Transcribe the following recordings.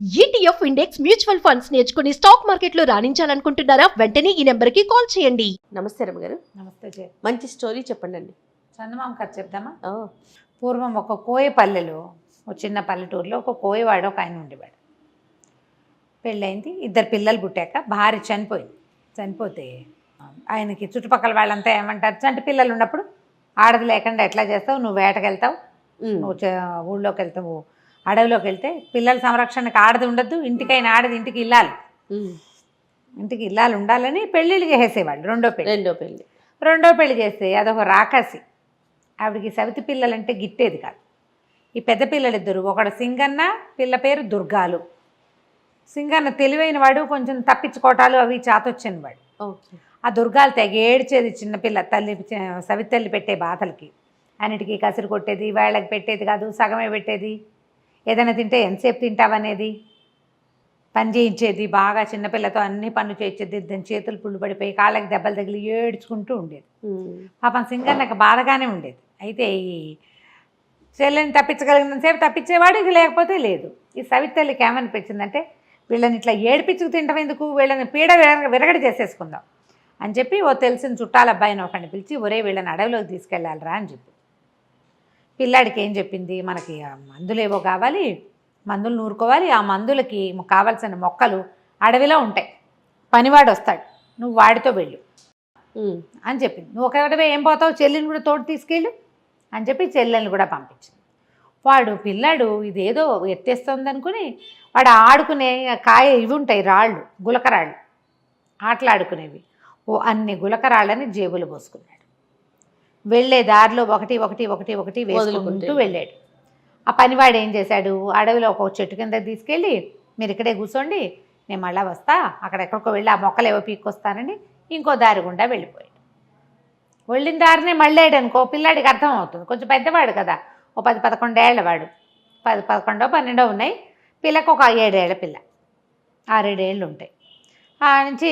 ETF index mutual funds నేర్చుకుని stock మార్కెట్లో రాణించాలనుకుంటున్నారా? వెంటనే ఈ నెంబర్కి కాల్ చేయండి. నమస్తే రమ్మగారు. నమస్తే జయ. మంచి స్టోరీ చెప్పండి. చందమామ కథ చెప్దామా? ఓ పూర్వం ఒక కోయ పల్లెలో, ఒక చిన్న పల్లెటూరులో ఒక కోయవాడు ఒక ఆయన ఉండేవాడు. పెళ్ళైంది, 2 పిల్లలు పుట్టాక భార్య చనిపోతే ఆయనకి చుట్టుపక్కల వాళ్ళంతా ఏమంటారు, చంటి పిల్లలు ఉన్నప్పుడు ఆడది లేకుండా ఎట్లా చేస్తావు, నువ్వు వేటకెళ్తావు, నువ్వు ఊళ్ళోకి వెళ్తావు, అడవిలోకి వెళ్తే పిల్లల సంరక్షణకు ఆడది ఉండద్దు, ఇంటికైనా ఆడది ఇంటికి ఇల్లాలు ఉండాలని పెళ్ళిళ్ళు చేసేవాళ్ళు. రెండో పెళ్ళి చేస్తే అదొక రాకాసి. ఆవిడికి సవితి పిల్లలంటే గిట్టేది కాదు. ఈ పెద్ద పిల్లలిద్దరు, ఒకడు సింగన్న, పిల్ల పేరు దుర్గాలు. సింగన్న తెలివైన వాడు, కొంచెం తప్పించుకోవటాలు అవి చాతొచ్చిన వాడు. ఆ దుర్గాలు తెగ ఏడ్చేది చిన్నపిల్ల తల్లి, సవితి తల్లి పెట్టే బాధలకి. అన్నిటికీ కసిరి కొట్టేది, వేళ్ళకి పెట్టేది కాదు, సగమే పెట్టేది. ఏదైనా తింటే ఎంతసేపు తింటావనేది, పని చేయించేది బాగా. చిన్నపిల్లతో అన్ని పనులు చేయించేది. దాని చేతులు పుళ్ళు పడిపోయి కాళ్ళకి దెబ్బలు తగిలి ఏడ్చుకుంటూ ఉండేది. పాపం సింగన్నకు బాధగానే ఉండేది. అయితే ఈ చెల్లెని తప్పించగలిగినంతసేపు తప్పించేవాడు, ఇది లేకపోతే లేదు. ఈ సవితి తల్లికి ఏమనిపించిందంటే, వీళ్ళని ఇట్లా ఏడిపించుకు తింటాం ఎందుకు, వీళ్ళని పీడ విరగడి చేసేసుకుందాం అని చెప్పి ఓ తెలిసిన చుట్టాల అబ్బాయిని ఒకరిని పిలిచి, ఒరే వీళ్ళని అడవిలోకి తీసుకెళ్ళాలిరా అని చెప్పి. పిల్లాడికి ఏం చెప్పింది, మనకి మందులు ఏవో కావాలి, మందులు నూరుకోవాలి, ఆ మందులకి కావాల్సిన మొక్కలు అడవిలో ఉంటాయి, పనివాడు వస్తాడు, నువ్వు వాడితో వెళ్ళు అని చెప్పింది. నువ్వు ఒకటే ఏం పోతావు, చెల్లిని కూడా తోడు తీసుకెళ్ళు అని చెప్పి చెల్లెల్ని కూడా పంపించింది. పిల్లాడు ఇదేదో ఎత్తేస్తుంది అనుకుని వాడు ఆడుకునే ఇవి ఉంటాయి, రాళ్ళు, గులకరాళ్ళు, ఆటలాడుకునేవి. అన్ని గులకరాళ్ళని జేబులు పోసుకున్నాడు. వెళ్ళే దారిలో ఒకటి వేసుకుంటూ వెళ్ళాడు. ఆ పనివాడు ఏం చేశాడు, అడవిలో ఒక చెట్టు కింద తీసుకెళ్ళి, మీరు ఇక్కడే కూర్చోండి, నేను మళ్ళీ వస్తా, అక్కడెక్కడికో వెళ్ళి ఆ మొక్కలు ఏవో పీక్కొస్తానని ఇంకో దారి గుండా వెళ్ళిపోయాడు. వెళ్ళిన దారినే మళ్ళాడు అనుకో, పిల్లాడికి అర్థం అవుతుంది, కొంచెం పెద్దవాడు కదా, ఓ 10-11 ఏళ్ళ వాడు, 11-12 ఉన్నాయి. పిల్లకు ఒక 7 ఏళ్ల పిల్ల, 6-7 ఏళ్ళు ఉంటాయి. ఆ నుంచి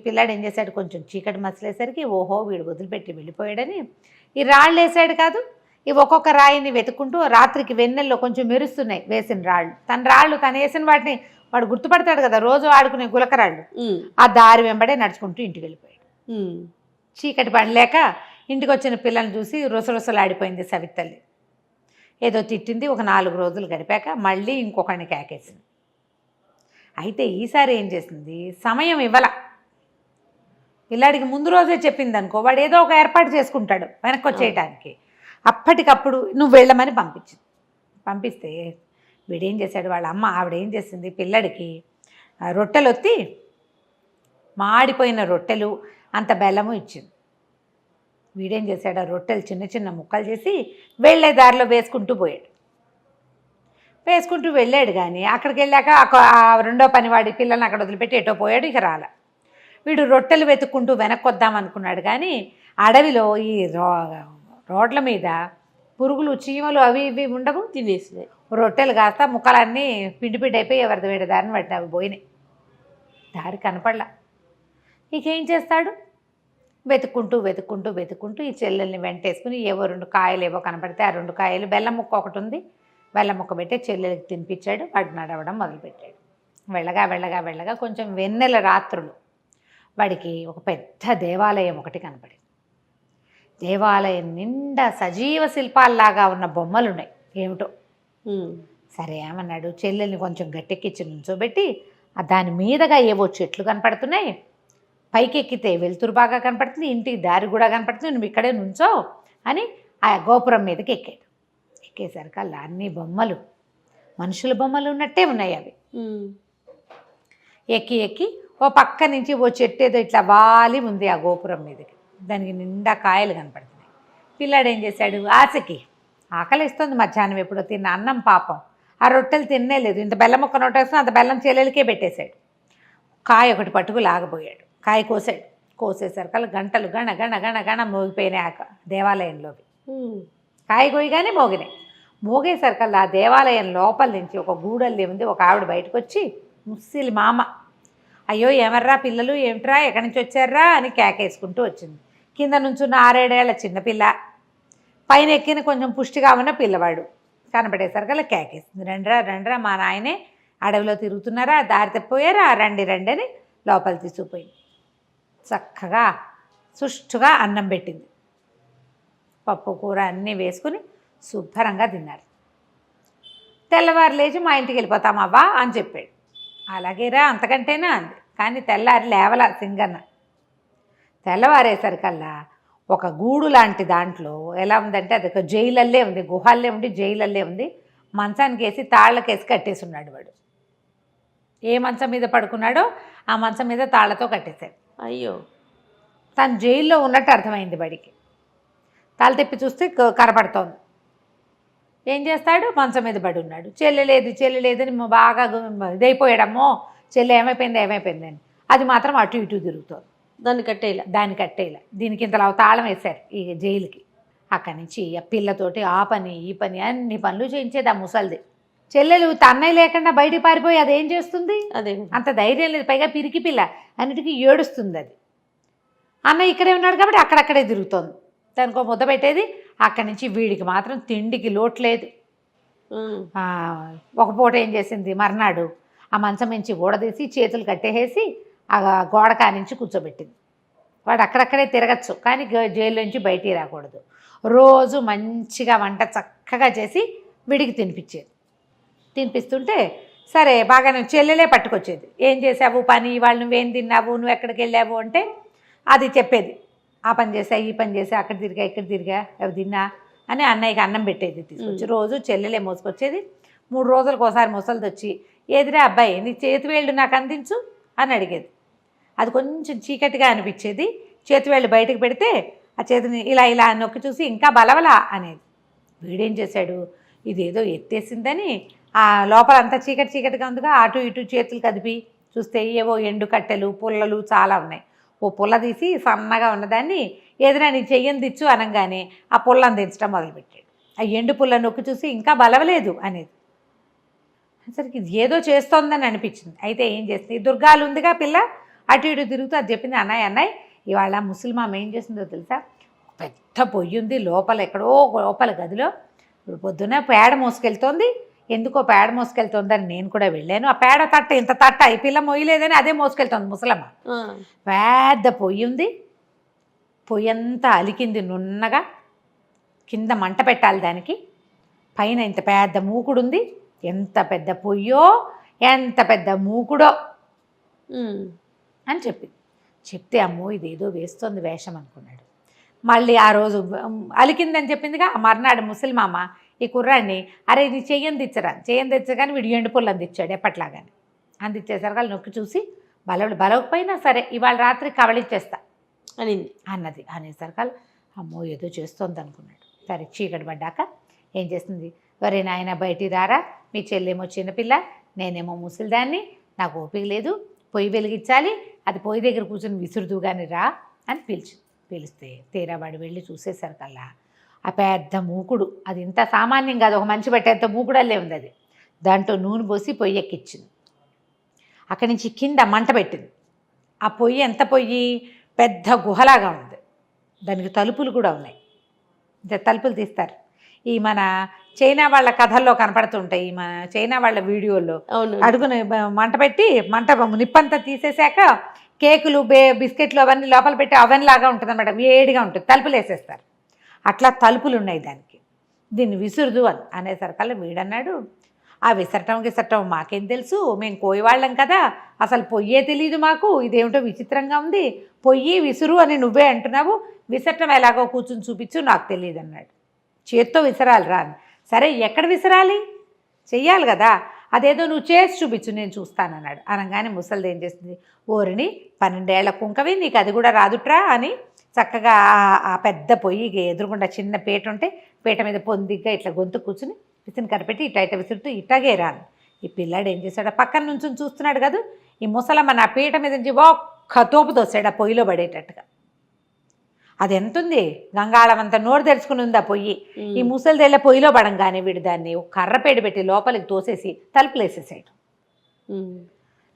పిల్లాడు ఏం చేశాడు, కొంచెం చీకటి మసలేసరికి ఓహో వీడు వదిలిపెట్టి వెళ్ళిపోయాడని ఈ రాళ్ళు వేసాడు కాదు, ఇవి ఒక్కొక్క రాయిని వెతుక్కుంటూ, రాత్రికి వెన్నెల్లో కొంచెం మెరుస్తున్నాయి వేసిన రాళ్ళు, తను వేసిన వాటిని వాడు గుర్తుపడతాడు కదా, రోజు ఆడుకునే గులకరాళ్ళు. ఆ దారి వెంబడే నడుచుకుంటూ ఇంటికి వెళ్ళిపోయాడు. చీకటి పడలేక ఇంటికి వచ్చిన పిల్లల్ని చూసి రుసరుసలాడిపోయింది సవితి తల్లి. ఏదో తిట్టింది. ఒక 4 రోజులు గడిపాక మళ్ళీ ఇంకొకరిని కేకేసింది. అయితే ఈసారి ఏం చేసింది, సమయం ఇవ్వాల. పిల్లాడికి ముందు రోజే చెప్పింది అనుకో, వాడు ఏదో ఒక ఏర్పాటు చేసుకుంటాడు వెనక్కి వచ్చేయటానికి. అప్పటికప్పుడు నువ్వు వెళ్ళమని పంపిస్తే వీడేం చేశాడు, వాళ్ళ అమ్మ ఆవిడేం చేసింది, పిల్లడికి రొట్టెలు ఒత్తి, మాడిపోయిన రొట్టెలు అంత బెల్లము ఇచ్చింది. వీడేం చేశాడు, ఆ రొట్టెలు చిన్న చిన్న ముక్కలు చేసి వెళ్ళే దారిలో వేసుకుంటూ వెళ్ళాడు. కానీ అక్కడికి వెళ్ళాక ఆ రెండో పనివాడి పిల్లల్ని అక్కడ వదిలిపెట్టి ఎటో పోయాడు. ఇక రాల. వీడు రొట్టెలు వెతుక్కుంటూ వెనక్కి వద్దాం అనుకున్నాడు. కానీ అడవిలో ఈ రోడ్ల మీద పురుగులు, చీమలు అవి ఇవి ఉండవు, తినేసినాయి. రొట్టెలు కాస్త ముక్కలన్నీ పిండి అయిపోయి ఎవరిది వేడి దారిని పట్టిన అవి పోయినాయి. దారి కనపడలా. ఇక ఏం చేస్తాడు, వెతుక్కుంటూ ఈ చెల్లెల్ని వెంటేసుకుని ఏవో 2 కాయలు ఏవో కనపడితే ఆ 2 కాయలు, బెల్లం ముక్క ఒకటి ఉంది, బెల్లం ముక్క పెట్టి చెల్లెలకి తినిపించాడు. వాడు నడవడం మొదలుపెట్టాడు. వెళ్ళగా కొంచెం వెన్నెల రాత్రులు వాడికి ఒక పెద్ద దేవాలయం ఒకటి కనపడింది. దేవాలయం నిండా సజీవ శిల్పాల్లాగా ఉన్న బొమ్మలు ఉన్నాయి. ఏమిటో సరే ఏమన్నాడు, చెల్లెల్ని కొంచెం గట్టెక్కించి నుంచోబెట్టి దాని మీదగా ఏవో చెట్లు కనపడుతున్నాయి, పైకెక్కితే వెలుతురు బాగా కనపడుతుంది, ఇంటికి దారి కూడా కనపడుతుంది, నువ్వు ఇక్కడే నుంచో అని ఆ గోపురం మీదకి ఎక్కాడు. ఎక్కేసరికి అలా అన్ని బొమ్మలు, మనుషుల బొమ్మలు ఉన్నట్టే ఉన్నాయి. అవి ఎక్కి ఓ పక్క నుంచి ఓ చెట్టు ఏదో ఇట్లా వాలి ఉంది ఆ గోపురం మీదకి. దానికి నిండా కాయలు కనపడుతున్నాయి. పిల్లాడు ఏం చేశాడు, ఆశకి ఆకలిస్తుంది, మధ్యాహ్నం ఎప్పుడో తిన్న అన్నం పాపం, ఆ రొట్టెలు తినలేదు. ఇంత బెల్లం ముక్క నోటేస్తున్నా అంత బెల్లం చెల్లెలకే పెట్టేశాడు. కాయ ఒకటి పట్టుకు లాగబోయాడు. కాయ కోసేసరికి గంటలు గణ మోగిపోయినాయి ఆ దేవాలయంలోకి. కాయ కోయగానే మోగేసరికల్లా ఆ దేవాలయం లోపల నుంచి ఒక గూడల్లి ఉంది. ఒక ఆవిడ బయటకు వచ్చి, ముస్సిలి మామ, అయ్యో ఎవర్రా పిల్లలు, ఏమిట్రా, ఎక్కడి నుంచి వచ్చారా అని కేకేసుకుంటూ వచ్చింది. కింద నుంచున్న 6-7 ఏళ్ల చిన్నపిల్ల, పైన ఎక్కిన కొంచెం పుష్టిగా ఉన్న పిల్లవాడు కనపడేసరికల్లా కేకేసింది, రండ్రా మా నాయనే అడవిలో తిరుగుతున్నారా, దారి తప్పిపోయారా, రండి రండి అని లోపల తీసుకుపోయింది. చక్కగా సుష్టుగా అన్నం పెట్టింది. పప్పు కూర అన్నీ వేసుకుని శుభ్రంగా తిన్నారు. తెల్లవారు లేచి మా ఇంటికి వెళ్ళిపోతామవ్వా అని చెప్పాడు. అలాగేరా, అంతకంటేనా అంది. కానీ తెల్లారి లేవల సింగన్న. తెల్లవారేసరికల్లా ఒక గూడు లాంటి దాంట్లో ఎలా ఉందంటే అది ఒక జైలల్లే ఉంది, గుహల్లే ఉండి జైలల్లే ఉంది. మంచానికి వేసి తాళ్ళకేసి కట్టేసి ఉన్నాడు వాడు. ఏ మంచం మీద పడుకున్నాడో ఆ మంచం మీద తాళ్లతో కట్టేశాడు. అయ్యో, తను జైల్లో ఉన్నట్టు అర్థమైంది వాడికి. తల తిప్పి చూస్తే కనపడుతోంది. ఏం చేస్తాడు, మంచం మీద పడి ఉన్నాడు. చెల్లి లేదని బాగా ఇదైపోయాడమ్మో, చెల్లి ఏమైపోయిందని. అది మాత్రం అటు ఇటు తిరుగుతోంది. దాన్ని కట్టేలా దీనికి ఇంతలా తాళం వేశారు ఈ జైలుకి. అక్కడి నుంచి ఆ పిల్లతోటి ఆ పని ఈ పని అన్ని పనులు చేయించేది ఆ ముసలిది. చెల్లెలు అన్నయ్య లేకుండా బయటికి పారిపోయి అదేం చేస్తుంది, అదే అంత ధైర్యం లేదు. పైగా పిరికి పిల్ల, అన్నిటికీ ఏడుస్తుంది అది. అన్నయ్య ఇక్కడే ఉన్నాడు కాబట్టి అక్కడక్కడే తిరుగుతోంది. దానికో ముద్ద పెట్టేది. అక్కడి నుంచి వీడికి మాత్రం తిండికి లోటు లేదు. ఒక పూట ఏం చేసింది, మర్నాడు ఆ మంచం నుంచి ఊడదీసి చేతులు కట్టేసి ఆ గోడ కానించి కూర్చోబెట్టింది. వాడు అక్కడక్కడే తిరగచ్చు కానీ జైలు నుంచి బయటికి రాకూడదు. రోజు మంచిగా వంట చక్కగా చేసి వీడికి తినిపిస్తుంటే సరే బాగా చెల్లెలే పట్టుకొచ్చేది. ఏం చేసావు పని, ఇవాళ నువ్వేం తిన్నావు, నువ్వు ఎక్కడికి వెళ్ళావు అంటే అది చెప్పేది. ఆ పని చేసా, ఈ పని చేసా, అక్కడ తిరిగా ఇక్కడ తిరిగా, అవి తిన్నా అని అన్నయ్యకి అన్నం పెట్టేది తీసుకొచ్చి. రోజు చెల్లెలే మోసుకొచ్చేది. 3 రోజులకు ఒకసారి ముసలిది వచ్చి, ఏదిరా అబ్బాయి నీ చేతివేళ్ళు నాకు అందించు అని అడిగేది. అది కొంచెం చీకటిగా అనిపించేది. చేతివేళ్ళు బయటకు పెడితే ఆ చేతిని ఇలా ఇలా నొక్కి చూసి ఇంకా బలవలా అనేది. వీడేం చేశాడు, ఇదేదో ఎత్తేసిందని ఆ లోపలంతా చీకటిగా ఉందిగా, అటు ఇటు చేతులు కదిపి చూస్తే ఏవో ఎండు కట్టెలు పుల్లలు చాలా ఉన్నాయి. ఓ పుల్ల తీసి సన్నగా ఉన్నదాన్ని ఏదైనా నీ చెయ్యని దిచ్చు అనగానే ఆ పుల్లని దించడం మొదలుపెట్టాడు. ఆ ఎండు పుల్ల నొక్కి చూసి ఇంకా బలవలేదు అనేది. సరికి ఇది ఏదో చేస్తోందని అనిపించింది. అయితే ఏం చేస్తుంది, దుర్గాలు ఉందిగా పిల్ల, అటు ఇటు తిరుగుతూ అది చెప్పింది. అన్నయ్య ఇవాళ ముసలిమామ ఏం చేసిందో తెలుసా, పెద్ద పొయ్యి ఉంది లోపల, ఎక్కడో లోపల గదిలో. ఇప్పుడు పొద్దున్న పేడ మోసుకెళ్తోంది. ఎందుకో పేడ మోసుకెళ్తోందని నేను కూడా వెళ్ళాను. ఆ పేడ తట్ట ఇంత తట్ట ఈ పిల్ల మొయ్యలేదని అదే మోసుకెళ్తోంది ముసలమ్మ. పెద్ద పొయ్యి ఉంది, పొయ్యి అంతా అలికింది నున్నగా, కింద మంట పెట్టాలి దానికి, పైన ఇంత పెద్ద మూకుడు ఉంది. ఎంత పెద్ద పొయ్యో ఎంత పెద్ద మూకుడో అని చెప్తే అమ్మో ఇదేదో వేస్తోంది వేషం అనుకున్నాడు. మళ్ళీ ఆ రోజు అలికిందని చెప్పిందిగా, ఆ మర్నాడు ముసలిమామ ఈ కుర్రాడిని అరే ఇది చెయ్యని తెచ్చగాని వీడు ఎండు పుల్లు అందించాడు ఎప్పట్లాగాని. అందించేసరికి వాళ్ళు నొక్కి చూసి బలవకపోయినా సరే ఇవాళ రాత్రి కవలిచ్చేస్తా అన్నది. అనేసరికి అమ్మో ఏదో చేస్తోంది అనుకున్నాడు. సరే చీకటి పడ్డాక ఏం చేస్తుంది, వరే నాయన బయటికి రారా, మీ చెల్లేమో చిన్నపిల్ల, నేనేమో ముసలిదాన్ని, నాకు ఓపిక లేదు, పొయ్యి వెలిగించాలి, అది పొయ్యి దగ్గర కూర్చొని విసురుదు కానీ రా అని పిలిస్తే తీరావాడు వెళ్ళి చూసేసరికల్లా ఆ పెద్ద మూకుడు, అది ఇంత సామాన్యం కాదు, ఒక మంచి పెట్టేంత మూకుడల్లే ఉంది అది. దాంట్లో నూనె పోసి పొయ్యి ఎక్కించింది. అక్కడి నుంచి కింద మంట పెట్టింది. ఆ పొయ్యి ఎంత పొయ్యి, పెద్ద గుహలాగా ఉంది. దానికి తలుపులు కూడా ఉన్నాయి. తలుపులు తీస్తారు. ఈ మన చైనా వాళ్ళ కథల్లో కనపడుతుంటాయి, ఈ మన చైనా వాళ్ళ వీడియోల్లో అడుగుని మంట పెట్టి నిప్పంతా తీసేశాక కేకులు బిస్కెట్లు అవన్నీ లోపల పెట్టి అవెన్ లాగా ఉంటుంది అన్నమాట, వేడిగా ఉంటుంది, తలుపులు వేసేస్తారు. అట్లా తలుపులు ఉన్నాయి దానికి. దీన్ని విసురుదు అనేసరికల్లా వీడన్నాడు, ఆ విసరటం మాకేం తెలుసు, మేము కోయవాళ్ళం కదా, అసలు పొయ్యే తెలియదు మాకు, ఇదేమిటో విచిత్రంగా ఉంది, పొయ్యి విసురు అని నువ్వే అంటున్నావు, విసరటం ఎలాగో కూర్చుని చూపించు నాకు తెలియదు అన్నాడు. చేత్తో విసరాలి రా అని. సరే ఎక్కడ విసరాలి, చెయ్యాలి కదా, అదేదో నువ్వు చేసి చూపించు నేను చూస్తానన్నాడు. అనగానే ముసలిది ఏం చేస్తుంది, ఓరిని 12 ఏళ్ల కుంకవి నీకు అది కూడా రాదుట్రా అని చక్కగా ఆ పెద్ద పొయ్యి ఎదురుగుండా చిన్న పీట ఉంటే పీట మీద పొందిగ్గా ఇట్లా గొంతు కూర్చుని విసిని కనిపెట్టి ఇట్ట విసురుతూ ఇట్టాగే రాను. ఈ పిల్లాడు ఏం చేశాడు, పక్కన నుంచి చూస్తున్నాడు కదా, ఈ ముసలమ్మ నా పీట మీద నుంచి ఒక్క తోపు తోసాడు ఆ పొయ్యిలో పడేటట్టుగా. అది ఎంతుంది, గంగాళం అంతా నోరు తెరుచుకుని ఉంది ఆ పొయ్యి. ఈ ముసలిదేళ్ళ పొయ్యిలో పడంగానే వీడు దాన్ని ఒక కర్రపేట పెట్టి లోపలికి తోసేసి తలుపులు వేసేసాడు.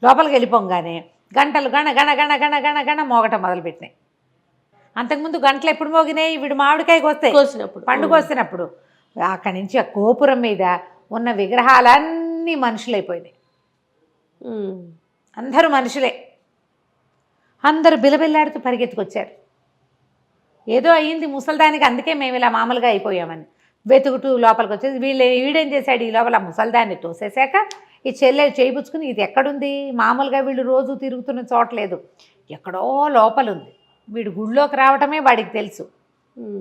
లోపలికి వెళ్ళిపోగానే గంటలు గణ గణ గణ గణ గణ గణ మోగటం మొదలుపెట్టినాయి. అంతకుముందు గంటలు ఎప్పుడు మోగినాయి, వీడు మామిడికాయ కోసినప్పుడు, పండు కోసినప్పుడు. అక్కడి నుంచి ఆ గోపురం మీద ఉన్న విగ్రహాలన్నీ మనుషులైపోయినాయి. అందరూ మనుషులే. అందరూ బిలబిల్లాడుతూ పరిగెత్తుకొచ్చారు. ఏదో అయ్యింది ముసల్దానికి, అందుకే మేము ఇలా మామూలుగా అయిపోయామని వెతుకుతూ లోపలికి వచ్చేది. వీడేం చేశాడు, ఈ లోపల ముసల్దాన్ని తోసేశాక ఈ చెల్లెలు చేయిపుచ్చుకుని, ఇది ఎక్కడుంది, మామూలుగా వీళ్ళు రోజు తిరుగుతున్న చోట్లేదు, ఎక్కడో లోపల ఉంది. వీడు గుళ్ళోకి రావటమే వాడికి తెలుసు.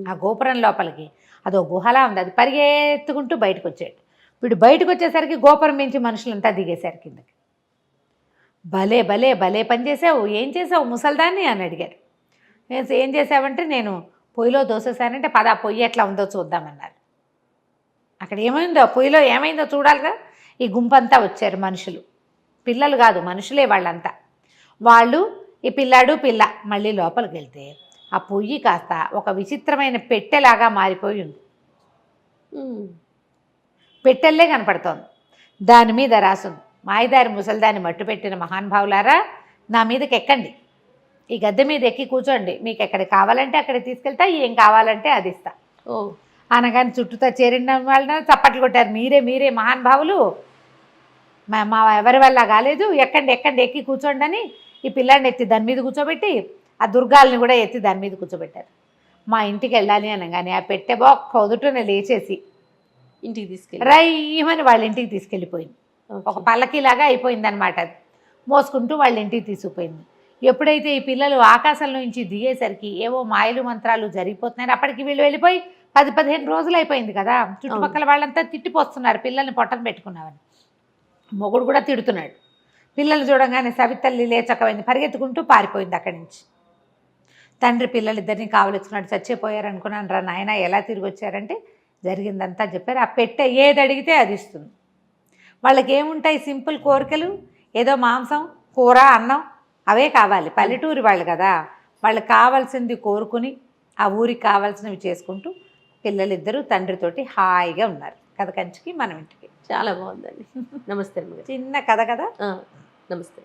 ఆ గోపురం లోపలికి అదో గుహలా ఉంది. అది పరిగెత్తుకుంటూ బయటకు వచ్చాడు. వీడు బయటకు వచ్చేసరికి గోపురం మించి మనుషులంతా దిగేశారు కిందకి. భలే భలే భలే పని చేసావు, ఏం చేసావు ముసల్దాన్ని అని అడిగారు. ఏం చేసావంటే, నేను పొయ్యిలో దోసేసానంటే, పద పొయ్యి ఎట్లా ఉందో చూద్దామన్నారు. అక్కడ ఏమైందో, పొయ్యిలో ఏమైందో చూడాలిగా. ఈ గుంపంతా వచ్చారు మనుషులు, పిల్లలు కాదు మనుషులే వాళ్ళంతా. వాళ్ళు ఈ పిల్లాడు పిల్ల మళ్ళీ లోపలికి వెళ్తే ఆ పొయ్యి కాస్త ఒక విచిత్రమైన పెట్టెలాగా మారిపోయి ఉంది. పెట్టెల్లే కనపడుతోంది. దాని మీద రాసుంది, మాయదారి ముసల్దాన్ని మట్టు పెట్టిన మహానుభావులారా, నా మీదకి ఎక్కండి, ఈ గద్దె మీద ఎక్కి కూర్చోండి, మీకు ఎక్కడికి కావాలంటే అక్కడికి తీసుకెళ్తా, ఏం కావాలంటే అది ఇస్తా. అనగానే చుట్టూతా చేరిన వాళ్ళ చప్పట్లు కొట్టారు. మీరే మహానుభావులు, మా ఎవరి వల్ల కాలేదు, ఎక్కండి ఎక్కండి ఎక్కి కూర్చోండి అని ఈ పిల్లాడిని ఎత్తి దాని మీద కూర్చోబెట్టి ఆ దుర్గాల్ని కూడా ఎత్తి దాని మీద కూర్చోబెట్టారు. మా ఇంటికి వెళ్ళాలి అనగానే ఆ పెట్టె బొక్క వదుటనే లేచేసి ఇంటికి తీసుకెళ్ళి రైమని వాళ్ళ ఇంటికి తీసుకెళ్ళిపోయింది. ఒక పల్లకీలాగా అయిపోయింది అనమాట. అది మోసుకుంటూ వాళ్ళ ఇంటికి తీసుకుపోయింది. ఎప్పుడైతే ఈ పిల్లలు ఆకాశంలో నుంచి దిగేసరికి ఏవో మాయలు మంత్రాలు జరిగిపోతున్నాయి. అప్పటికి వీళ్ళు వెళ్ళిపోయి 10-15 రోజులు అయిపోయింది కదా. చుట్టుపక్కల వాళ్ళంతా తిట్టిపోస్తున్నారు, పిల్లల్ని పొట్టను పెట్టుకున్నామని. మొగుడు కూడా తిడుతున్నాడు. పిల్లలు చూడంగానే సవితల్లి లేచకపోయింది, పరిగెత్తుకుంటూ పారిపోయింది అక్కడి నుంచి. తండ్రి పిల్లలిద్దరిని కావలించుకున్నాడు. చచ్చిపోయారు అనుకున్నాను రా నాయన, ఎలా తిరిగి వచ్చారంటే జరిగిందంతా చెప్పారు. ఆ పెట్టె ఏది అడిగితే అది ఇస్తుంది. వాళ్ళకి ఏముంటాయి సింపుల్ కోరికలు, ఏదో మాంసం కూర అన్నం అవే కావాలి. పల్లెటూరి వాళ్ళు కదా, వాళ్ళకి కావాల్సింది కోరుకుని ఆ ఊరికి కావాల్సినవి చేసుకుంటూ పిల్లలిద్దరూ తండ్రితోటి హాయిగా ఉన్నారు. కథ కంచికి మనం ఇంటికి. చాలా బాగుందండి. నమస్తే అమ్మగారు. చిన్న కథ కదా. నమస్తే.